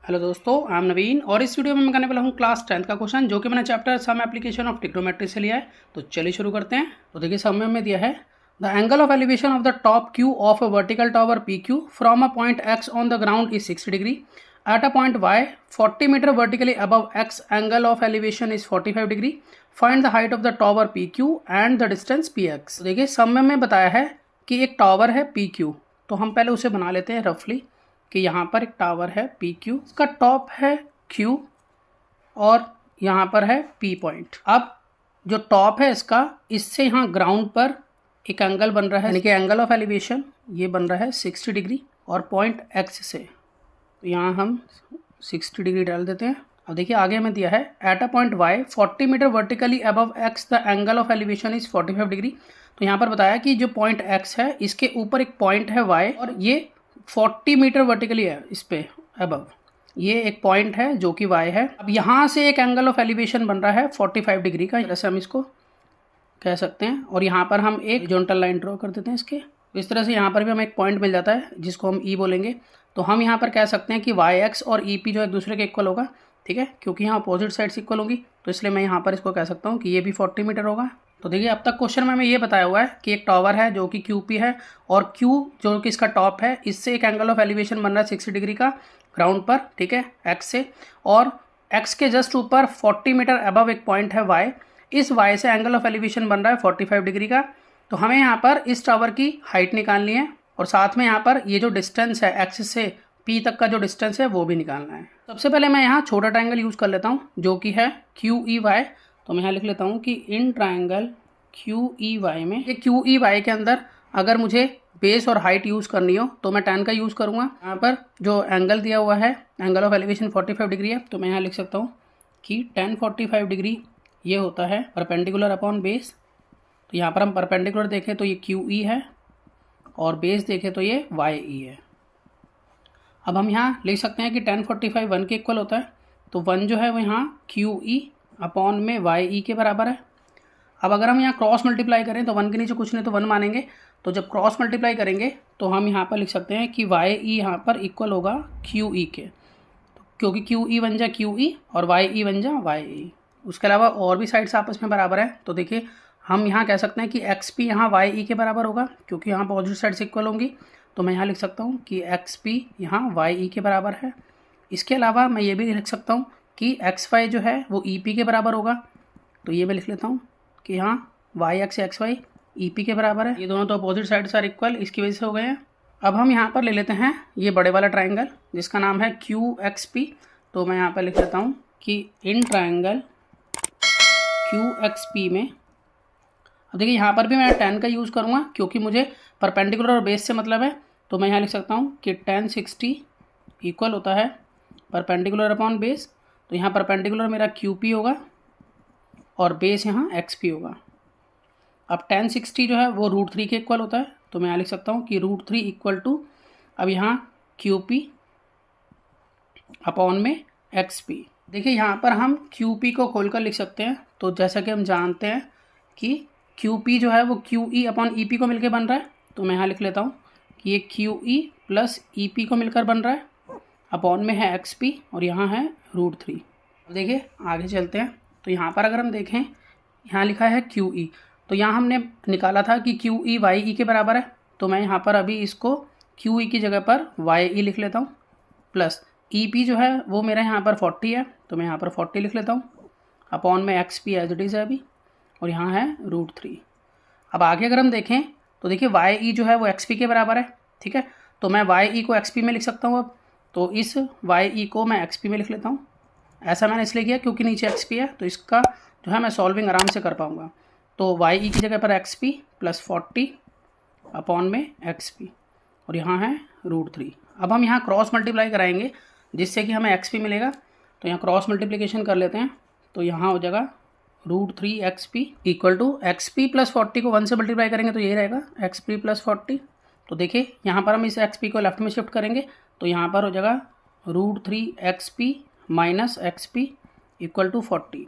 Hello दोस्तों, I am नवीन और इस वीडियो में मैं करने वाला हूँ क्लास 10th का क्वेश्चन जो कि मैंने chapter some application of trigonometry से लिया है। तो चलिए शुरू करते हैं। तो देखिए सम में दिया है the angle of elevation of the top Q of a vertical tower P Q from a point X on the ground is 60 degree at a point Y 40 metre vertically above X angle of elevation is 45 degree. Find the height of the tower P Q and the distance P X. देखिए sum में बताया है कि एक tower है P Q, तो हम पहले उसे बना लेते हैं रफली कि यहाँ पर एक टावर है पी क्यू, इसका टॉप है क्यू और यहाँ पर है पी पॉइंट। अब जो टॉप है इसका, इससे यहाँ ग्राउंड पर एक एंगल बन रहा है, यानी कि एंगल ऑफ एलिवेशन ये बन रहा है 60 डिग्री और पॉइंट एक्स से, तो यहाँ हम 60 डिग्री डाल देते हैं। अब देखिए आगे हमें दिया है at a point Y 40 metre vertically above X the angle of elevation is 45 degree. तो यहाँ पर बताया कि जो पॉइंट एक्स है इसके ऊपर एक पॉइंट है वाई और ये 40 मीटर वर्टिकली है इस पे अबव, ये एक पॉइंट है जो कि y है। अब यहाँ से एक एंगल ऑफ एलिवेशन बन रहा है 45 डिग्री का, जैसे हम इसको कह सकते हैं। और यहाँ पर हम एक हॉरिजॉन्टल लाइन ड्रॉ कर देते हैं इसके, इस तरह से यहाँ पर भी हमें एक पॉइंट मिल जाता है जिसको हम E बोलेंगे। तो हम यहाँ पर कह सकते हैं कि YX और EP जो एक दूसरे के इक्वल होगा, ठीक है, क्योंकि यहाँ अपोजिट साइड्स इक्वल होंगी, तो इसलिए मैं यहाँ पर इसको कह सकता हूँ कि ये भी 40 मीटर होगा। तो देखिए अब तक क्वेश्चन में हमें ये बताया हुआ है कि एक टावर है जो कि QP है और Q जो कि इसका टॉप है, इससे एक एंगल ऑफ एलिवेशन बन रहा है 60 डिग्री का ग्राउंड पर, ठीक है, X से, और X के जस्ट ऊपर 40 मीटर अबव एक पॉइंट है Y, इस Y से एंगल ऑफ एलिवेशन बन रहा है 45 डिग्री का। तो हमें यहाँ पर इस टावर की हाइट निकालनी है और साथ में यहाँ पर ये जो डिस्टेंस है X से P तक का जो डिस्टेंस है वो भी निकालना है। सबसे पहले मैं यहाँ छोटा ट्राइंगल यूज़ कर लेता हूँ जो कि है QEY। तो मैं यहाँ लिख लेता हूँ कि इन ट्राइंगल QEY में, ये QEY के अंदर अगर मुझे बेस और हाइट यूज़ करनी हो तो मैं tan का यूज़ करूँगा। यहाँ पर जो एंगल दिया हुआ है, एंगल ऑफ एलिवेशन 45 डिग्री है, तो मैं यहाँ लिख सकता हूँ कि tan 45 डिग्री ये होता है परपेंडिकुलर अपॉन बेस। तो यहाँ पर हम परपेंडिकुलर देखें तो ये QE है और बेस देखें तो ये YE है। अब हम यहाँ लिख सकते हैं कि tan 45 1 के इक्वल होता है, तो 1 जो है वो यहाँ QE अपॉन में YE के बराबर है। अब अगर हम यहाँ क्रॉस मल्टीप्लाई करें तो 1 के नीचे कुछ नहीं तो 1 मानेंगे, तो जब क्रॉस मल्टीप्लाई करेंगे तो हम यहाँ पर लिख सकते हैं कि YE यहाँ पर इक्वल होगा QE के, तो क्योंकि QE बन जा QE और YE बन जा YE। उसके अलावा और भी साइड्स आपस में बराबर है, तो देखिए हम यहाँ कह सकते हैं कि XP यहाँ YE के बराबर होगा क्योंकि यहाँ अपोजिट साइड्स इक्वल होंगी। तो मैं यहाँ लिख सकता हूँ कि XP यहाँ YE के बराबर है। इसके अलावा मैं ये भी लिख सकता हूँ कि XY जो है वो EP के बराबर होगा, तो ये मैं लिख लेता हूँ कि यहाँ YX XY EP के बराबर है। ये दोनों तो अपोजिट साइड्स आर इक्वल, इसकी वजह से हो गए हैं। अब हम यहाँ पर ले लेते हैं ये बड़े वाला ट्राइंगल जिसका नाम है QXP। तो मैं यहाँ पर लिख लेता हूँ कि इन ट्राइंगल QXP में, अब देखिए यहाँ पर भी मैं tan का यूज़ करूँगा क्योंकि मुझे परपेंडिकुलर और बेस से मतलब है। तो मैं यहाँ लिख सकता हूँ कि tan 60 इक्वल होता है परपेंडिकुलर अपॉन बेस। तो यहाँ परपेंडिकुलर मेरा QP होगा और बेस यहाँ XP होगा। अब tan 60 जो है वो √3 के इक्वल होता है, तो मैं यहाँ लिख सकता हूँ कि √3 इक्वल टू, अब यहाँ QP अपॉन में XP। देखिए यहाँ पर हम QP को खोलकर लिख सकते हैं, तो जैसा कि हम जानते हैं कि QP जो है वो QE अपॉन EP को मिलकर बन रहा है, तो मैं यहाँ लिख लेता हूँ कि ये QE प्लस EP को मिलकर बन रहा है, अपॉन में है XP और यहाँ है √3। देखिए आगे चलते हैं, तो यहाँ पर अगर हम देखें यहाँ लिखा है QE, तो यहाँ हमने निकाला था कि QE YE के बराबर है, तो मैं यहाँ पर अभी इसको QE की जगह पर YE लिख लेता हूँ, प्लस EP जो है वो मेरा यहाँ पर 40 है, तो मैं यहाँ पर 40 लिख लेता हूँ, अपॉन में XP एज इट इज़ है अभी, और यहाँ है √3। अब आगे अगर हम देखें तो देखिए YE जो है वो XP के बराबर है, ठीक है, तो मैं YE को XP में लिख सकता हूँ। अब तो इस YE को मैं XP में लिख लेता हूँ। ऐसा मैंने इसलिए किया क्योंकि नीचे XP है, तो इसका जो है मैं सॉल्विंग आराम से कर पाऊँगा। तो YE की जगह पर XP प्लस 40 अपॉन में XP और यहाँ है √3। अब हम यहाँ क्रॉस मल्टीप्लाई कराएंगे जिससे कि हमें XP मिलेगा, तो यहाँ क्रॉस मल्टीप्लिकेशन कर लेते हैं, तो यहाँ हो जाएगा √3 XP equal to XP plus 40 को 1 से मल्टीप्लाई करेंगे तो यही रहेगा XP प्लस 40। तो देखिए यहाँ पर हम इस XP को लेफ्ट में शिफ्ट करेंगे, तो यहाँ पर हो जाएगा √3 XP minus XP equal to 40।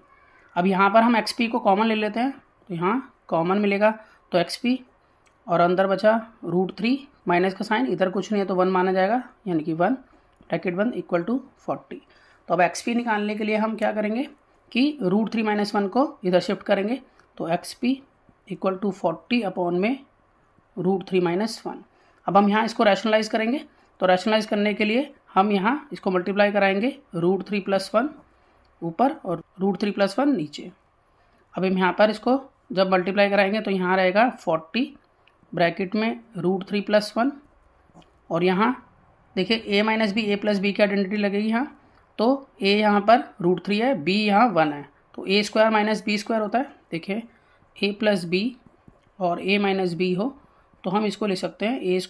अब यहाँ पर हम XP को कॉमन ले लेते हैं, तो यहाँ कॉमन मिलेगा तो XP और अंदर बचा √3 माइनस का साइन, इधर कुछ नहीं है तो 1 माना जाएगा, यानी कि 1 ब्रैकेट बंद इक्वल टू 40। तो अब एक्स पी निकालने के लिए हम क्या करेंगे कि √3 - 1 को इधर शिफ्ट करेंगे, तो X P equal to 40 upon में √3 - 1। अब हम यहाँ इसको रैशनलाइज करेंगे, तो रैशनलाइज करने के लिए हम यहाँ इसको मल्टीप्लाई कराएंगे √3 + 1 ऊपर और √3 + 1 नीचे। अब हम यहाँ पर इसको जब मल्टीप्लाई कराएंगे तो यहाँ रहेगा 40 ब्रैकेट में √3 + 1 और यहाँ देखिए a - b a + b की आइडेंटिटी लगेगी यहाँ, तो a यहाँ पर √3 है, b यहाँ 1 है, तो a² - b² होता है। देखिए a + b और a - b हो तो हम इसको लिख सकते हैं a²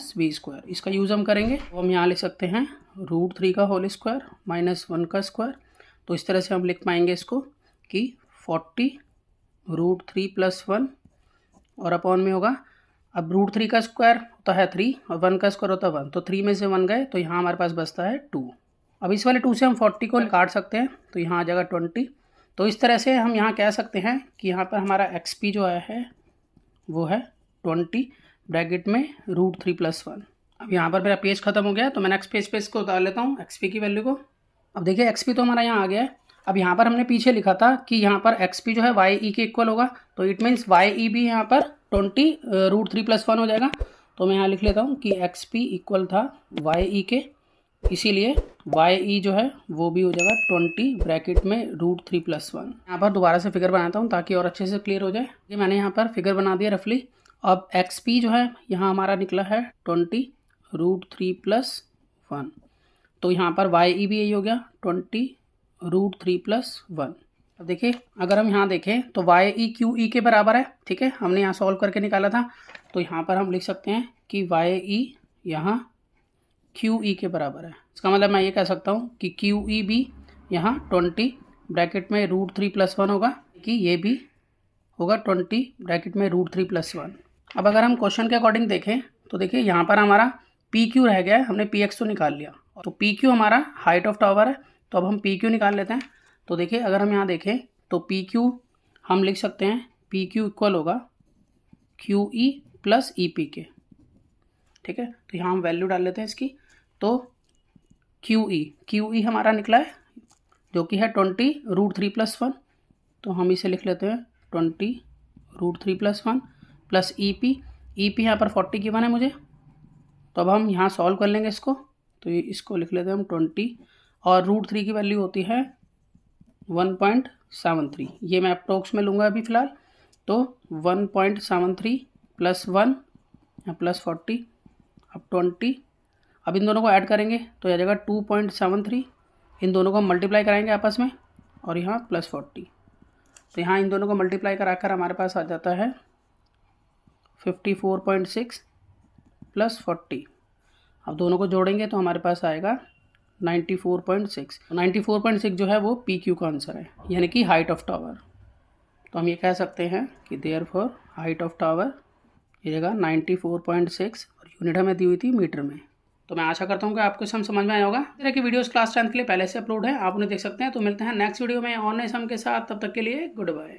- b²। इसका यूज़ हम करेंगे तो हम यहाँ लिख सकते हैं √3 का होल स्क्वायर -1 का स्क्वायर। तो इस तरह से हम लिख पाएंगे इसको कि 40 √3 + 1 और अपॉन में होगा, अब √3 का स्क्वायर होता है 3 और 1 का स्क्वायर होता है 1, तो 3 में से 1 गए तो यहाँ हमारे पास बचता है 2। अब इस वाले 2 से हम 40 को काट सकते हैं, तो यहाँ आ जाएगा 20। तो इस तरह से हम यहाँ कह सकते हैं कि यहाँ पर हमारा एक्स पी जो आया है वो है 20 ब्रैकेट में √3 + 1। अब यहाँ पर मेरा पेज खत्म हो गया, तो मैं नेक्स्ट पेज पे इसको उतार लेता हूँ एक्स पी की वैल्यू को। अब देखिए एक्स पी तो हमारा यहाँ आ गया है। अब यहाँ पर हमने पीछे लिखा था कि यहाँ पर एक्स पी जो है वाई ई के इक्वल होगा, तो इट मीन्स वाई ई भी यहाँ पर 20 √3 + 1 हो जाएगा। तो मैं यहाँ लिख लेता हूँ कि एक्स पी इक्वल था वाई ई के, इसीलिए वाई ई जो है वो भी हो जाएगा 20 ब्रैकेट में √3 + 1। यहाँ पर दोबारा से फिगर बनाता हूँ ताकि और अच्छे से क्लियर हो जाए। ये मैंने यहाँ पर फिगर बना दिया रफली। अब एक्स पी जो है यहाँ हमारा निकला है 20 √3 + 1, तो यहाँ पर वाई ई भी यही हो गया 20 √3 + 1। अब देखिए अगर हम यहाँ देखें तो वाई ई क्यू ई के बराबर है, ठीक है, हमने यहाँ सॉल्व करके निकाला था, तो यहाँ पर हम लिख सकते हैं कि वाई ई यहाँ क्यू ई के बराबर है। इसका मतलब मैं ये कह सकता हूँ कि क्यू ई भी यहाँ 20 ब्रैकेट में √3 + 1 होगा, कि ये भी होगा 20 ब्रैकेट में √3 + 1। अब अगर हम क्वेश्चन के अकॉर्डिंग देखें तो देखिए यहाँ पर हमारा पी क्यू रह गया है, हमने पी एक्स तो निकाल लिया, तो पी क्यू हमारा हाइट ऑफ टावर है, तो अब हम पी क्यू निकाल लेते हैं। तो देखिए अगर हम यहाँ देखें तो पी क्यू हम लिख सकते हैं पी क्यू इक्वल होगा क्यू ई + ई पी के, ठीक है। तो यहाँ हम वैल्यू डाल लेते हैं इसकी, तो क्यू ई हमारा निकला है जो कि है 20 √3 + 1, तो हम इसे लिख लेते हैं 20 √3 + 1 प्लस ई पी यहाँ पर 40 गिवन है मुझे, तो अब हम यहाँ सॉल्व कर लेंगे इसको, तो ये इसको लिख लेते हैं हम 20 और √3 की वैल्यू होती है 1.73, ये मैं अप्रोक्स में लूँगा अभी फ़िलहाल, तो 1.73 + 1 प्लस 40 अब 20, अब इन दोनों को ऐड करेंगे तो आ जाएगा 2.73, इन दोनों को मल्टीप्लाई कराएंगे आपस में और यहाँ +40, तो यहाँ इन दोनों को मल्टीप्लाई कराकर हमारे पास आ जाता है 54.6 + 40। अब दोनों को जोड़ेंगे तो हमारे पास आएगा 94.6। 94.6 जो है वो पी क्यू का आंसर है, यानी कि हाइट ऑफ टावर। तो हम ये कह सकते हैं कि देयरफॉर हाइट ऑफ टावर ये जगह 94.6 और यूनिट हमें दी हुई थी मीटर में। तो मैं आशा करता हूँ कि आपको सम समझ में आया होगा। इस तरह की वीडियोस क्लास 10th के लिए पहले से अपलोड है, आप उन्हें देख सकते हैं। तो मिलते हैं नेक्स्ट वीडियो में और नए सम के साथ, तब तक के लिए गुड बाय।